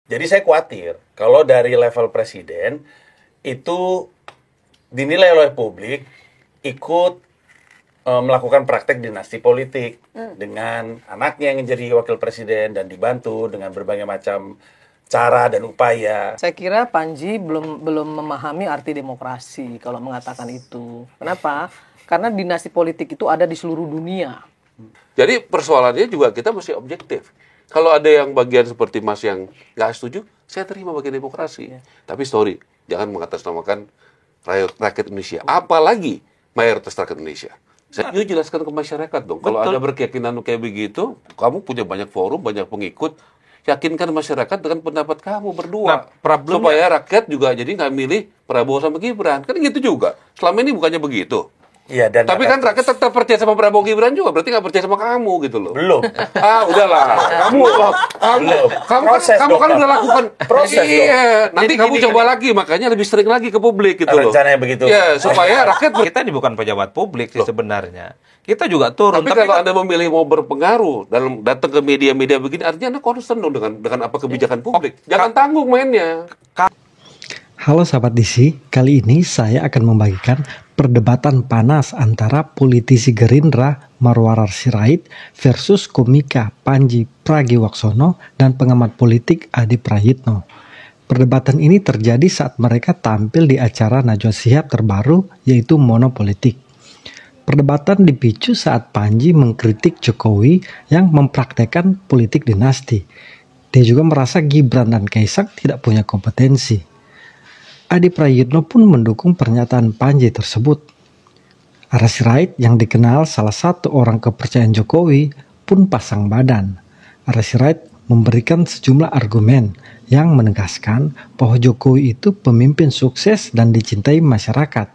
Jadi saya khawatir kalau dari level presiden itu dinilai oleh publik ikut melakukan praktek dinasti politik dengan anaknya yang jadi wakil presiden dan dibantu dengan berbagai macam cara dan upaya. Saya kira Panji belum memahami arti demokrasi kalau mengatakan itu. Kenapa? Karena dinasti politik itu ada di seluruh dunia. Jadi persoalannya juga kita mesti objektif. Kalau ada yang bagian seperti Mas yang nggak setuju, saya terima bagian demokrasi. Tapi sorry, jangan mengatasnamakan rakyat Indonesia. Apalagi mayoritas rakyat Indonesia. Saya juga jelaskan ke masyarakat dong. Kalau ada berkeyakinan kayak begitu, kamu punya banyak forum, banyak pengikut, yakinkan masyarakat dengan pendapat kamu berdua. Supaya rakyat juga jadi nggak milih Prabowo sama Gibran. Kan gitu juga. Selama ini bukannya begitu. Iya, dan tapi kan rakyat tetap percaya sama Prabowo Gibran juga, berarti nggak percaya sama kamu gitu loh. Belum. Udahlah. Kamu kan udah lakukan proses. Iya. Nanti kamu coba lagi, makanya lebih sering lagi ke publik gitu loh. Rencananya begitu. Ya, supaya rakyat kita ini bukan pejabat publik sih sebenarnya. Kita juga turun. Tapi kalau Anda memilih mau berpengaruh dalam datang ke media-media begini, artinya Anda concern dong dengan apa kebijakan publik. Jangan tanggung mainnya. Halo sahabat DC, kali ini saya akan membagikan perdebatan panas antara politisi Gerindra Marwarar Sirait versus komika Panji Pragiwaksono dan pengamat politik Adi Prayitno. Perdebatan ini terjadi saat mereka tampil di acara Najwa Shihab terbaru yaitu Monopolitik. Perdebatan dipicu saat Panji mengkritik Jokowi yang mempraktekkan politik dinasti. Dia juga merasa Gibran dan Kaisang tidak punya kompetensi. Adi Prayitno pun mendukung pernyataan Panji tersebut. Ara Sirait yang dikenal salah satu orang kepercayaan Jokowi pun pasang badan. Ara Sirait memberikan sejumlah argumen yang menegaskan bahwa Jokowi itu pemimpin sukses dan dicintai masyarakat.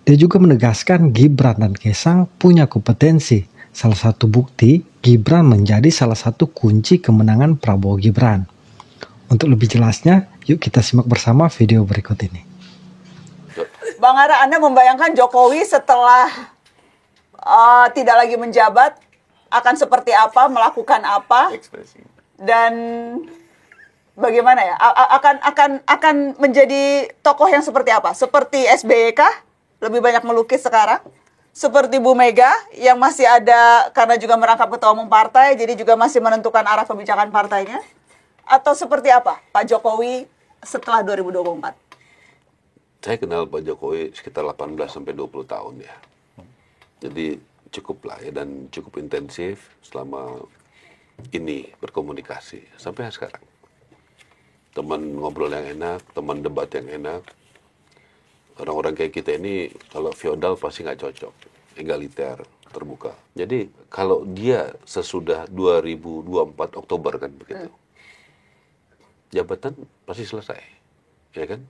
Dia juga menegaskan Gibran dan Kaisang punya kompetensi. Salah satu bukti, Gibran menjadi salah satu kunci kemenangan Prabowo Gibran. Untuk lebih jelasnya, yuk kita simak bersama video berikut ini. Bang Ara, Anda membayangkan Jokowi setelah tidak lagi menjabat akan seperti apa, melakukan apa, dan bagaimana ya? Akan menjadi tokoh yang seperti apa? Seperti SBY kah? Lebih banyak melukis sekarang? Seperti Bu Mega yang masih ada karena juga merangkap ketua umum partai, jadi juga masih menentukan arah kebijakan partainya? Atau seperti apa Pak Jokowi setelah 2024? Saya kenal Pak Jokowi sekitar 18-20 tahun ya. Jadi cukup lah ya, dan cukup intensif selama ini berkomunikasi sampai sekarang. Teman ngobrol yang enak, teman debat yang enak. Orang-orang kayak kita ini kalau feodal pasti nggak cocok, egaliter, terbuka. Jadi kalau dia sesudah 2024 Oktober kan begitu, jabatan pasti selesai, ya kan?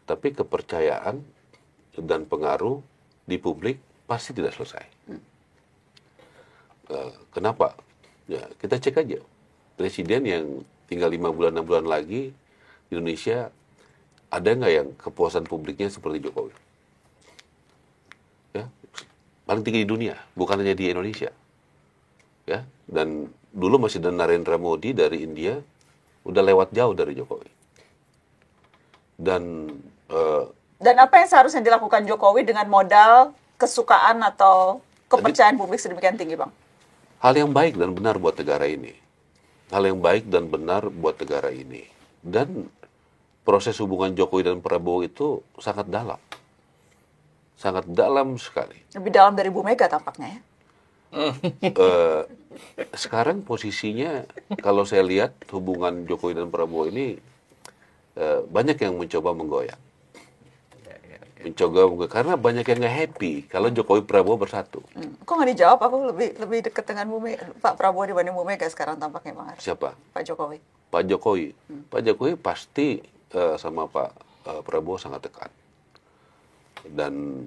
Tapi kepercayaan dan pengaruh di publik pasti tidak selesai. Kenapa? Ya kita cek aja. Presiden yang tinggal 5 bulan 6 bulan lagi di Indonesia, ada nggak yang kepuasan publiknya seperti Jokowi? Ya, paling tinggi di dunia, bukan hanya di Indonesia. Ya, dan dulu masih ada Narendra Modi dari India, udah lewat jauh dari Jokowi. Dan apa yang seharusnya dilakukan Jokowi dengan modal kesukaan atau kepercayaan publik sedemikian tinggi, Bang? Hal yang baik dan benar buat negara ini. Hal yang baik dan benar buat negara ini. Dan proses hubungan Jokowi dan Prabowo itu sangat dalam. Sangat dalam sekali. Lebih dalam dari Bu Mega tampaknya ya? Sekarang posisinya kalau saya lihat hubungan Jokowi dan Prabowo ini banyak yang mencoba menggoyang, karena banyak yang nggak happy kalau Jokowi Prabowo bersatu. Kok nggak dijawab? Aku lebih dekat dengan Pak Prabowo dibanding Bu Mega sekarang tampaknya, Bang Ara. Siapa? Pak Jokowi. Pak Jokowi pasti sama Pak Prabowo sangat dekat, dan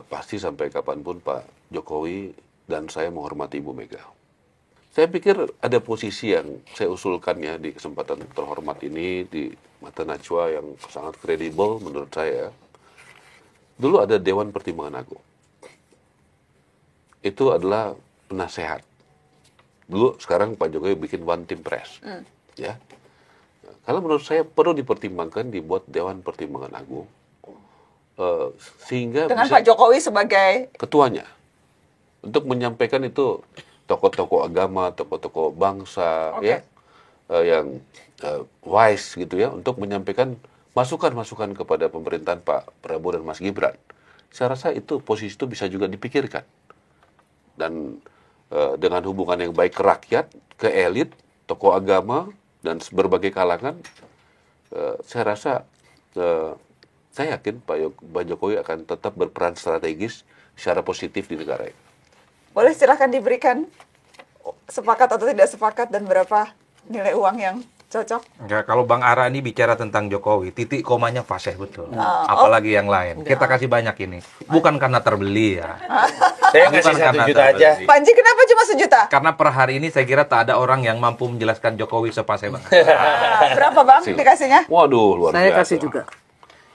pasti sampai kapanpun Pak Jokowi dan saya menghormati Ibu Mega. Saya pikir ada posisi yang saya usulkan ya di kesempatan terhormat ini di mata Najwa yang sangat kredibel menurut saya. Dulu ada Dewan Pertimbangan Agung. Itu adalah penasehat. Dulu sekarang Pak Jokowi bikin One Team Press. Ya. Kalau menurut saya perlu dipertimbangkan dibuat Dewan Pertimbangan Agung sehingga Dengan bisa Pak Jokowi sebagai ketuanya untuk menyampaikan itu tokoh-tokoh agama, tokoh-tokoh bangsa ya yang wise gitu ya untuk menyampaikan masukan-masukan kepada pemerintahan Pak Prabowo dan Mas Gibran. Saya rasa itu posisi itu bisa juga dipikirkan dan dengan hubungan yang baik ke rakyat, ke elit, tokoh agama dan berbagai kalangan, saya rasa saya yakin Pak Jokowi akan tetap berperan strategis secara positif di negara ini. boleh silahkan diberikan sepakat atau tidak sepakat dan berapa nilai uang yang cocok. Enggak, kalau Bang Ara ini bicara tentang Jokowi, titik komanya fasih betul. Apalagi yang lain. Kita kasih banyak ini. Bukan karena terbeli ya. Saya Bukan ngasih 1 karena juta aja. terbeli. Panji kenapa cuma 1 juta? Karena per hari ini saya kira tak ada orang yang mampu menjelaskan Jokowi sepasih Bang. Berapa bang dikasihnya? Waduh, luar Saya biasa. kasih juga.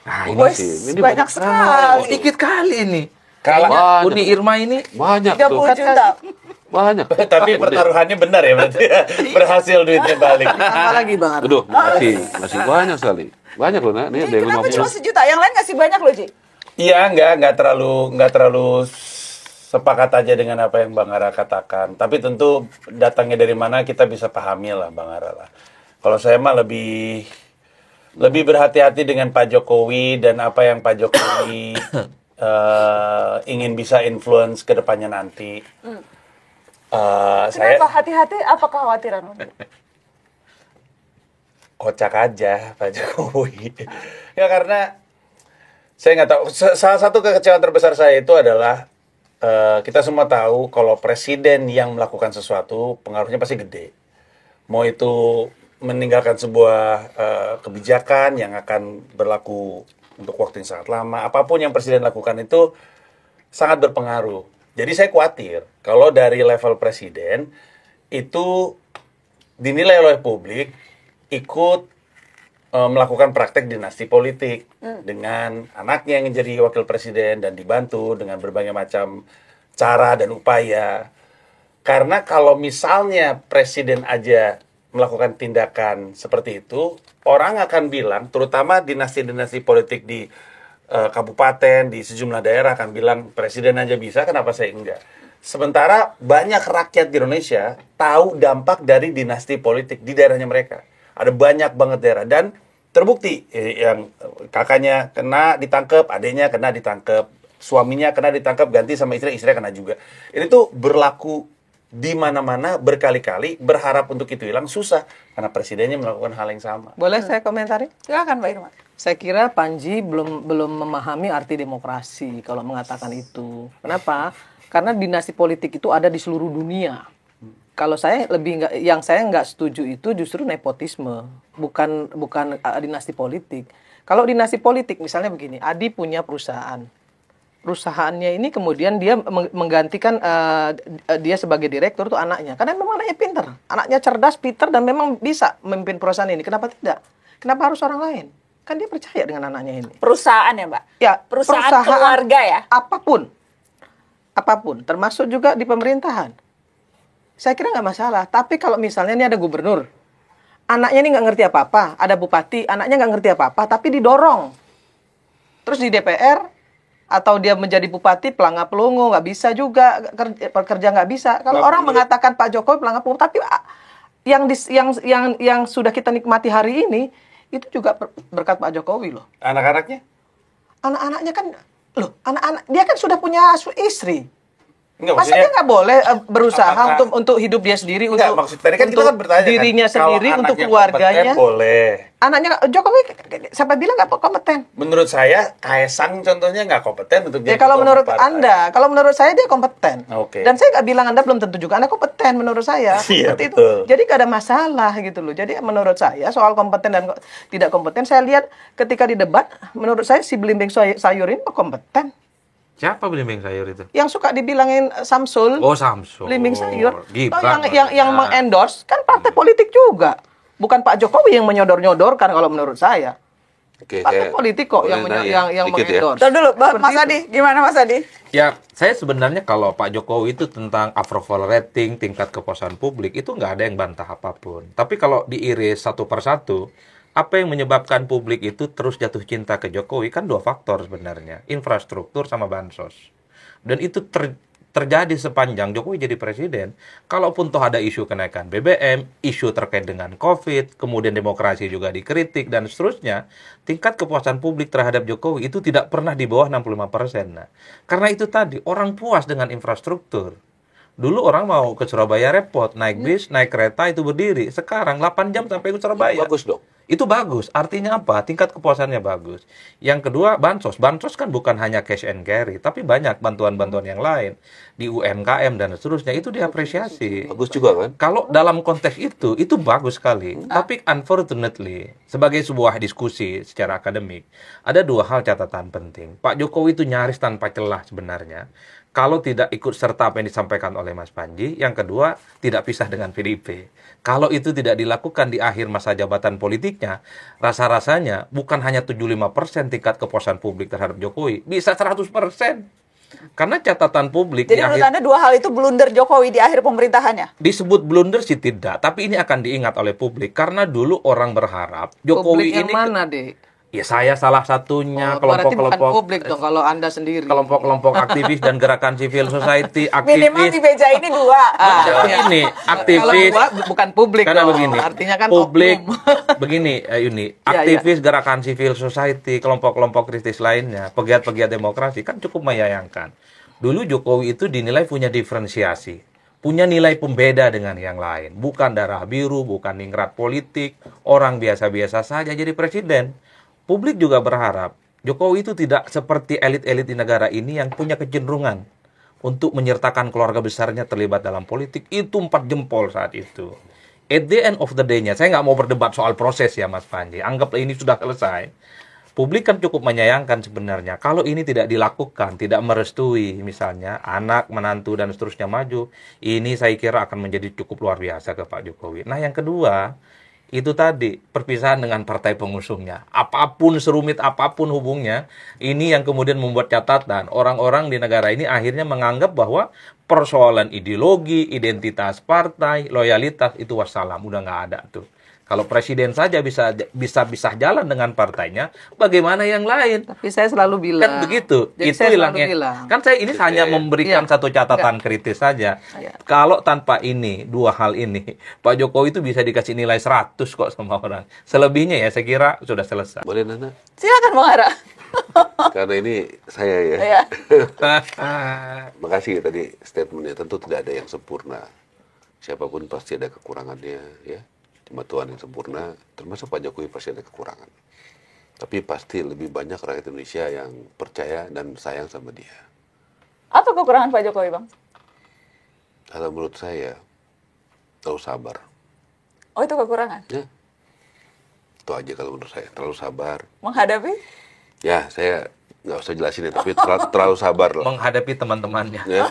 Nah, Wes, ini banyak sekali. sedikit kali ini. Kalau Banyak. Uni Irma ini Banyak 30 tuh. juta. Banyak. tapi pertaruhannya benar ya berarti berhasil duitnya balik. Apa lagi Bang Ara? Aduh, masih banyak sekali. Banyak loh, Nak. Ini ada yang Kenapa cuma 50. 1 juta? Yang lain ngasih banyak loh, Ji. Iya, nggak terlalu sepakat aja dengan apa yang Bang Ara katakan. Tapi tentu datangnya dari mana kita bisa pahami lah Bang Ara lah. Kalau saya mah lebih berhati-hati dengan Pak Jokowi dan apa yang Pak Jokowi ingin bisa influence ke depannya nanti. Saya Kenapa hati-hati? Apa kekhawatiran? kocak aja Pak Jokowi. Ya karena saya nggak tahu. Salah satu kekecewaan terbesar saya itu adalah kita semua tahu kalau presiden yang melakukan sesuatu pengaruhnya pasti gede. Mau itu meninggalkan sebuah kebijakan yang akan berlaku untuk waktu yang sangat lama, apapun yang presiden lakukan itu sangat berpengaruh. Jadi saya khawatir kalau dari level presiden itu dinilai oleh publik ikut melakukan praktek dinasti politik dengan anaknya yang jadi wakil presiden dan dibantu dengan berbagai macam cara dan upaya. Karena kalau misalnya presiden aja melakukan tindakan seperti itu, orang akan bilang, terutama dinasti-dinasti politik di kabupaten, di sejumlah daerah akan bilang, presiden aja bisa, kenapa saya enggak? Sementara banyak rakyat di Indonesia tahu dampak dari dinasti politik di daerahnya mereka. Ada banyak banget daerah, dan terbukti yang kakaknya kena ditangkap, adiknya kena ditangkap, suaminya kena ditangkap, ganti sama istrinya kena juga. Ini tuh berlaku di mana-mana berkali-kali, berharap untuk itu hilang susah karena presidennya melakukan hal yang sama. Boleh saya komentari? Silakan Mbak Irma. Saya kira Panji belum memahami arti demokrasi kalau mengatakan itu. Kenapa? Karena dinasti politik itu ada di seluruh dunia. Kalau saya yang saya nggak setuju itu justru nepotisme, bukan dinasti politik. Kalau dinasti politik misalnya begini, Adi punya perusahaannya ini kemudian dia menggantikan dia sebagai direktur tuh anaknya. Karena memang anaknya pinter, anaknya cerdas, pinter dan memang bisa memimpin perusahaan ini. Kenapa tidak? Kenapa harus orang lain? Kan dia percaya dengan anaknya ini. Perusahaan ya Mbak? Ya, Perusahaan keluarga ya? Apapun, termasuk juga di pemerintahan. Saya kira nggak masalah. Tapi kalau misalnya ini ada gubernur, anaknya ini nggak ngerti apa-apa, ada bupati, anaknya nggak ngerti apa-apa, tapi didorong. Terus di DPR, atau dia menjadi bupati pelangap pelongo, nggak bisa juga, kerja nggak bisa. Kalau orang mengatakan Pak Jokowi pelangap pelongo, tapi yang sudah kita nikmati hari ini, itu juga berkat Pak Jokowi loh. Anak-anaknya? Anak-anaknya kan, anak-anak dia kan sudah punya istri. Enggak, Masa maksudnya dia nggak boleh berusaha apakah- untuk hidup dia sendiri, enggak, maksud tadi kan kita kan bertanya dirinya kan, kalau sendiri, untuk anaknya keluarganya. kompeten, boleh. Anaknya Jokowi, siapa bilang nggak kompeten? Menurut saya Kaesang contohnya nggak kompeten untuk Ya jadi kalau ketua menurut partai. Anda, kalau menurut saya dia kompeten. Oke. Dan saya nggak bilang Anda belum tentu juga Anda kompeten menurut saya. Iya, Seperti betul. itu. Jadi nggak ada masalah gitu loh. Jadi menurut saya soal kompeten dan tidak kompeten, saya lihat ketika di debat, menurut saya si Belimbing Sayur ini kompeten. Siapa belimbing sayur itu? Yang suka dibilangin Samsul. Oh, Samsul. Belimbing Sayur. Gibran. Yang mengendorse kan partai politik juga. Bukan Pak Jokowi yang menyodor-nyodorkan kalau menurut saya. Oke, Partai politik kok yang boleh nanya yang dikit ya. mengendorse. Ntar dulu, Seperti Mas itu. Adi. Gimana Mas Adi? Ya, saya sebenarnya kalau Pak Jokowi itu tentang approval rating, tingkat kepuasan publik, itu nggak ada yang bantah apapun. Tapi kalau diiris satu persatu, Apa yang menyebabkan publik itu terus jatuh cinta ke Jokowi kan dua faktor sebenarnya, infrastruktur sama bansos. Dan itu terjadi sepanjang Jokowi jadi presiden. Kalaupun toh ada isu kenaikan BBM, isu terkait dengan COVID, kemudian demokrasi juga dikritik dan seterusnya, tingkat kepuasan publik terhadap Jokowi itu tidak pernah di bawah 65%. Nah, karena itu tadi orang puas dengan infrastruktur. Dulu orang mau ke Surabaya repot, naik bis, naik kereta itu berdiri. Sekarang 8 jam sampai ke Surabaya. Bagus dong. Itu bagus. Artinya apa? Tingkat kepuasannya bagus. Yang kedua, bansos. Bansos kan bukan hanya cash and carry, tapi banyak bantuan-bantuan yang lain. Di UMKM dan seterusnya, itu diapresiasi. Bagus juga kan? Kalau dalam konteks itu bagus sekali. Tapi unfortunately, sebagai sebuah diskusi secara akademik, ada dua hal catatan penting. Pak Jokowi itu nyaris tanpa celah sebenarnya. Kalau tidak ikut serta apa yang disampaikan oleh Mas Panji, yang kedua, tidak pisah dengan PDIP. Kalau itu tidak dilakukan di akhir masa jabatan politiknya, rasa-rasanya bukan hanya 75% tingkat kepuasan publik terhadap Jokowi, bisa 100%. Karena catatan publik Jadi menurut Anda dua hal itu blunder Jokowi di akhir pemerintahannya? disebut blunder sih tidak, tapi ini akan diingat oleh publik. Karena dulu orang berharap Jokowi Publik yang ini... mana, Dek? Ya saya salah satunya, Berarti bukan kelompok-kelompok publik dong kalau Anda sendiri. kelompok-kelompok aktivis dan gerakan civil society, Minimal di aktivis. meja ini dua. Ini Kalau aktivis. dua bukan publik Karena dong. begini, Artinya kan publik oknum. begini, Yuni, Ya, aktivis gerakan civil society, kelompok-kelompok kritis lainnya, pegiat-pegiat demokrasi kan cukup menyayangkan. Dulu Jokowi itu dinilai punya diferensiasi, punya nilai pembeda dengan yang lain, bukan darah biru, bukan ningrat politik, orang biasa-biasa saja jadi presiden. Publik juga berharap Jokowi itu tidak seperti elit-elit di negara ini yang punya kecenderungan untuk menyertakan keluarga besarnya terlibat dalam politik. Itu 4 jempol saat itu. At the end of the day-nya, saya nggak mau berdebat soal proses ya Mas Panji. Anggaplah ini sudah selesai. Publik kan cukup menyayangkan sebenarnya. Kalau ini tidak dilakukan, tidak merestui misalnya anak, menantu, dan seterusnya maju, ini saya kira akan menjadi cukup luar biasa ke Pak Jokowi. Nah yang kedua, itu tadi perpisahan dengan partai pengusungnya. Apapun serumit apapun hubungnya, ini yang kemudian membuat catatan. Orang-orang di negara ini akhirnya menganggap bahwa persoalan ideologi, identitas partai, loyalitas itu wassalam, udah nggak ada tuh. Kalau presiden saja bisa jalan dengan partainya, bagaimana yang lain? Tapi saya selalu bilang. Kan begitu. Jadi Itu saya selalu hilangnya. bilang. Kan saya ini hanya memberikan Iya. satu catatan kritis saja. Iya. Kalau tanpa ini, dua hal ini, Pak Jokowi itu bisa dikasih nilai 100 kok sama orang. Selebihnya ya saya kira sudah selesai. Boleh Nana? Silakan Bang Ara. Karena ini saya ya. Ya. Makasih tadi statementnya. Tentu tidak ada yang sempurna. Siapapun pasti ada kekurangannya ya. Cuma Tuhan yang sempurna, termasuk Pak Jokowi pasti ada kekurangan. Tapi pasti lebih banyak rakyat Indonesia yang percaya dan sayang sama dia. Apa kekurangan Pak Jokowi, Bang? Kalau menurut saya, terlalu sabar. Oh, itu kekurangan. Ya. Itu aja kalau menurut saya, terlalu sabar. Menghadapi? Ya, saya nggak usah jelasin ya, tapi terlalu sabar lah. Menghadapi teman-temannya. Ya.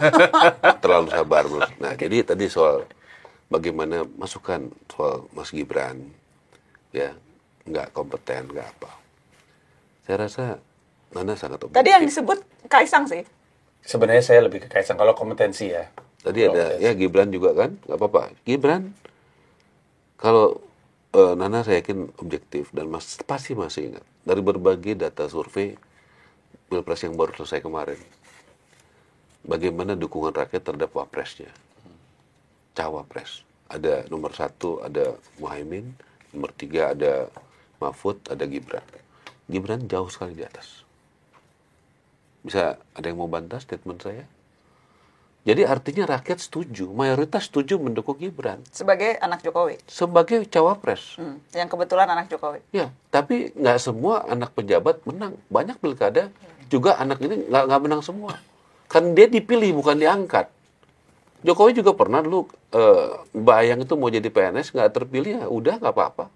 Terlalu sabar. Nah, jadi tadi soal bagaimana masukan soal Mas Gibran, ya, nggak kompeten, nggak apa. Saya rasa Nana sangat objektif. Tadi yang disebut Kaisang sih. Sebenarnya saya lebih ke Kaisang kalau kompetensi ya. Tadi ada ya Gibran juga kan, nggak apa-apa. Gibran, kalau Nana saya yakin objektif dan pasti masih ingat dari berbagai data survei Pilpres yang baru selesai kemarin, bagaimana dukungan rakyat terhadap wapresnya, cawapres. Ada nomor 1 ada Muhaimin, nomor 3 ada Mahfud, ada Gibran. Gibran jauh sekali di atas. Bisa ada yang mau bantah statement saya? Jadi artinya rakyat setuju, mayoritas setuju mendukung Gibran Sebagai anak Jokowi. sebagai cawapres. Yang kebetulan anak Jokowi. Ya, tapi nggak semua anak pejabat menang. Banyak pilkada juga anak ini nggak menang semua. Kan dia dipilih bukan diangkat. Jokowi juga pernah dulu bayang itu mau jadi PNS nggak terpilih, ya udah nggak apa-apa.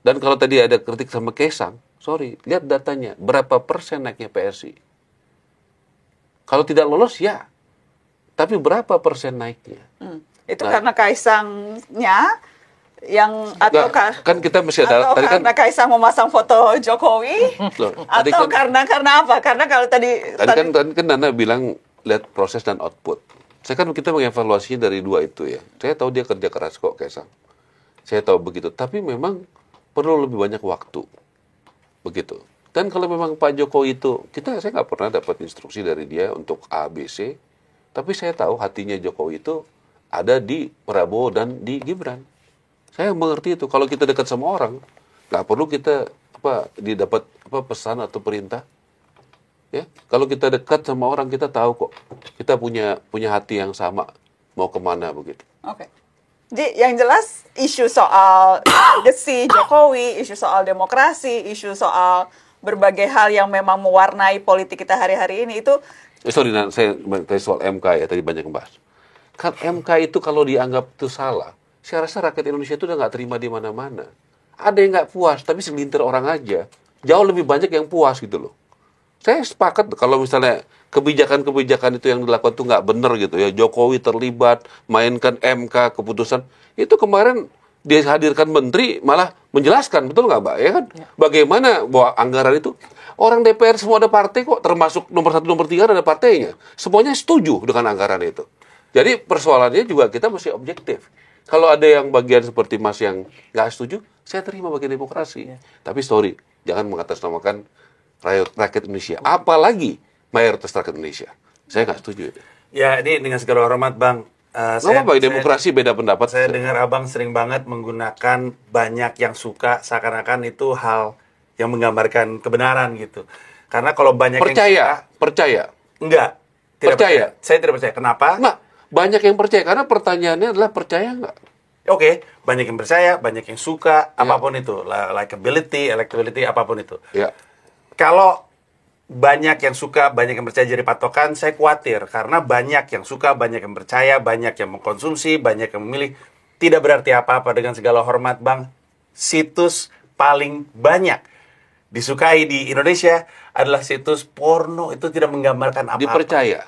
Dan kalau tadi ada kritik sama Kaisang, sorry, lihat datanya berapa persen naiknya PSI. Kalau tidak lolos ya, tapi berapa persen naiknya? Itu Nah. karena Kaisangnya yang atau Nggak, kan kita mesti ada atau tadi kan karena Kaisang memasang foto Jokowi loh, tadi atau kan- karena apa? Karena kalau tadi Tadi kan Nana bilang lihat proses dan output. Saya kan kita mengevaluasinya dari dua itu ya. Saya tahu dia kerja keras kok Kaisang. Saya tahu begitu. Tapi memang perlu lebih banyak waktu. Begitu. Dan kalau memang Pak Jokowi itu, saya nggak pernah dapat instruksi dari dia untuk A, B, C. Tapi saya tahu hatinya Jokowi itu ada di Prabowo dan di Gibran. Saya mengerti itu. Kalau kita dekat sama orang, nggak perlu kita didapat pesan atau perintah. Ya, kalau kita dekat sama orang, kita tahu kok. Kita punya hati yang sama, mau kemana begitu. Oke. Jadi yang jelas isu soal legacy Jokowi, isu soal demokrasi, isu soal berbagai hal yang memang mewarnai politik kita hari-hari ini itu. Sorry, saya soal MK ya, tadi banyak yang bahas. Kan MK itu kalau dianggap itu salah, saya rasa rakyat Indonesia itu udah nggak terima di mana-mana. Ada yang nggak puas, tapi segelintir orang aja. Jauh lebih banyak yang puas gitu loh. Saya sepakat kalau misalnya kebijakan-kebijakan itu yang dilakukan itu nggak benar gitu ya. Jokowi terlibat, mainkan MK, keputusan. Itu kemarin dia hadirkan menteri malah menjelaskan, betul nggak Mbak? Ya kan? Ya. Bagaimana bahwa anggaran itu, orang DPR semua ada partai kok, termasuk nomor 1, nomor 3 ada partainya. Semuanya setuju dengan anggaran itu. Jadi persoalannya juga kita mesti objektif. Kalau ada yang bagian seperti Mas yang nggak setuju, saya terima bagian demokrasi. Ya. Tapi sorry, jangan mengatasnamakan rakyat Indonesia. Apalagi mayoritas rakyat Indonesia. Saya nggak setuju. Ya, ini dengan segala hormat, Bang. Demokrasi beda pendapat. Saya dengar Abang sering banget menggunakan banyak yang suka, seakan-akan itu hal yang menggambarkan kebenaran gitu. Karena kalau banyak percaya, yang suka... Enggak. Tidak percaya. Saya tidak percaya. Kenapa? Nah, banyak yang percaya. Karena pertanyaannya adalah percaya nggak? Oke, banyak yang percaya, banyak yang suka, apapun itu. Likability, electability, apapun itu. Ya. Kalau banyak yang suka, banyak yang percaya jadi patokan, saya khawatir. Karena banyak yang suka, banyak yang percaya, banyak yang mengkonsumsi, banyak yang memilih. Tidak berarti apa-apa. Dengan segala hormat, Bang. Situs paling banyak disukai di Indonesia adalah situs porno. Itu tidak menggambarkan apa-apa. Dipercaya.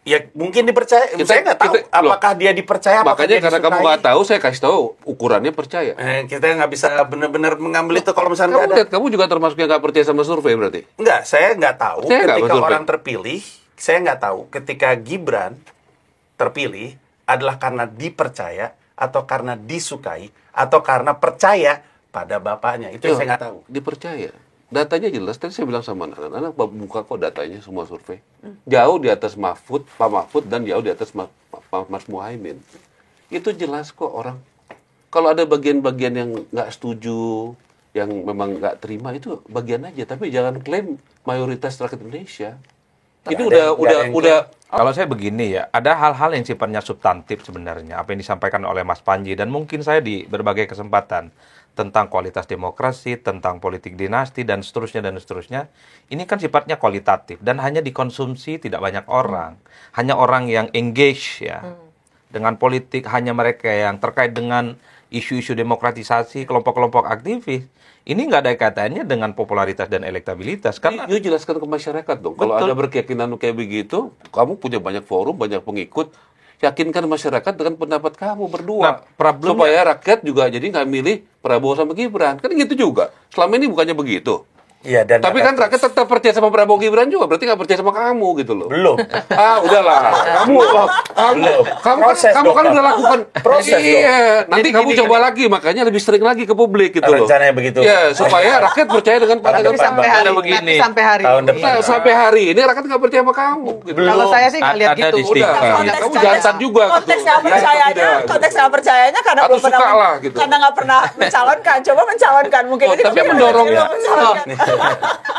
Ya mungkin dipercaya. Saya nggak tahu apakah dia dipercaya. Makanya karena kamu nggak tahu, saya kasih tahu ukurannya percaya. Kita nggak bisa benar-benar mengambil itu kalau misalnya kamu lihat, kamu juga termasuk yang nggak percaya sama survei berarti? Enggak, saya nggak tahu. Ketika orang terpilih, saya nggak tahu. Ketika Gibran terpilih adalah karena dipercaya atau karena disukai atau karena percaya pada bapaknya. Itu yang saya nggak tahu. Dipercaya. Datanya jelas, tadi saya bilang sama anak-anak, buka kok datanya semua survei. Jauh di atas Pak Mahfud, dan jauh di atas Mas Muhaimin. Itu jelas kok orang. Kalau ada bagian-bagian yang nggak setuju, yang memang nggak terima, itu bagian aja. Tapi jangan klaim mayoritas rakyat Indonesia. Ini udah. Kalau saya begini ya, ada hal-hal yang sifatnya substantif sebenarnya. Apa yang disampaikan oleh Mas Panji, dan mungkin saya di berbagai kesempatan, tentang kualitas demokrasi, tentang politik dinasti, dan seterusnya, dan seterusnya. Ini kan sifatnya kualitatif, dan hanya dikonsumsi tidak banyak orang. Hanya orang yang engage ya dengan politik, hanya mereka yang terkait dengan isu-isu demokratisasi, kelompok-kelompok aktivis. Ini nggak ada kaitannya dengan popularitas dan elektabilitas. Karena you jelaskan ke masyarakat dong. Kalau ada berkeyakinan kayak begitu, kamu punya banyak forum, banyak pengikut, yakinkan masyarakat dengan pendapat kamu berdua. Supaya rakyat juga jadi nggak milih Prabowo sama Gibran. Kan gitu juga. Selama ini bukannya begitu. Iya, dan tapi kan rakyat tetap percaya sama Prabowo Gibran juga, berarti nggak percaya sama kamu gitu loh. Belum. Udahlah. Kamu kan udah lakukan proses. Iya. Nanti kamu coba lagi, makanya lebih sering lagi ke publik gitu loh. Rencananya begitu. Ya, supaya rakyat percaya dengan pandangan begini. Sampai hari ini rakyat nggak percaya sama kamu. Gitu. Kalau saya sih nggak lihat gitu. Kamu jantan juga. Konteks nggak percayanya karena belum pernah, karena nggak pernah mencalonkan. Coba mencalonkan mungkin ini. Tapi mendorong ya.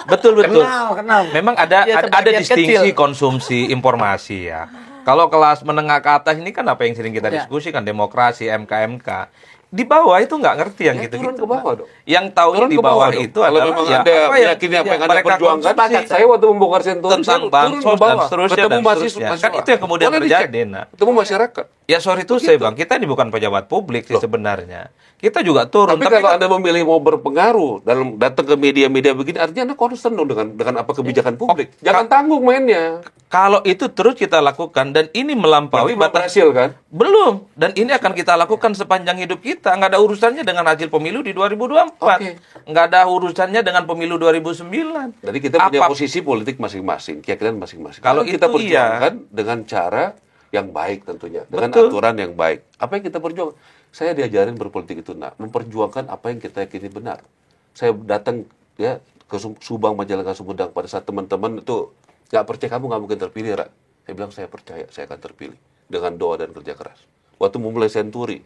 Betul. Kenal. Memang ada distingsi konsumsi informasi ya. Kalau kelas menengah ke atas ini kan apa yang sering kita diskusikan, demokrasi, MK. Di bawah itu nggak ngerti yang gitu-gitu. Turun ke bawah dong. Yang tahu di bawah itu adalah memang ada yakin apa yang Anda perjuangkan. Saya waktu membongkar sentuhan tentang bansos dan seterusnya. Kan itu yang kemudian terjadi. Ketemu masyarakat. Ya sorry tuh saya Bang, kita ini bukan pejabat publik sih sebenarnya. Kita juga turun. Tapi kalau Anda memilih mau berpengaruh dalam datang ke media-media begini, artinya Anda concern dong dengan apa kebijakan publik. Jangan tanggung mainnya. Kalau itu terus kita lakukan dan ini melampaui batas hasil kan? Belum. Dan ini akan kita lakukan sepanjang hidup kita. Nggak ada urusannya dengan hasil pemilu di 2024. Nggak ada urusannya dengan pemilu 2009. Jadi kita punya posisi politik masing-masing, keyakinan masing-masing. Kalau kita perjuangkan dengan cara yang baik tentunya, dengan aturan yang baik. Apa yang kita perjuangkan? Saya diajarin berpolitik itu, memperjuangkan apa yang kita yakini benar. Saya datang ya ke Subang, Majalengka, Sumedang pada saat teman-teman itu nggak percaya kamu nggak mungkin terpilih, Ra. Saya bilang saya percaya saya akan terpilih dengan doa dan kerja keras. Waktu memulai Senturi,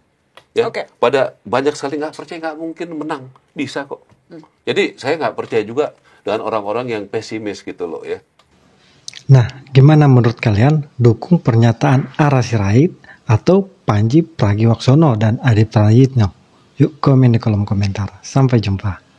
ya pada banyak sekali nggak percaya nggak mungkin menang, bisa kok. Jadi saya nggak percaya juga dengan orang-orang yang pesimis gitu loh ya. Nah, gimana menurut kalian, dukung pernyataan Ara Sirait atau Panji Pragiwaksono dan Adi Prayitno? Yuk komen di kolom komentar. Sampai jumpa.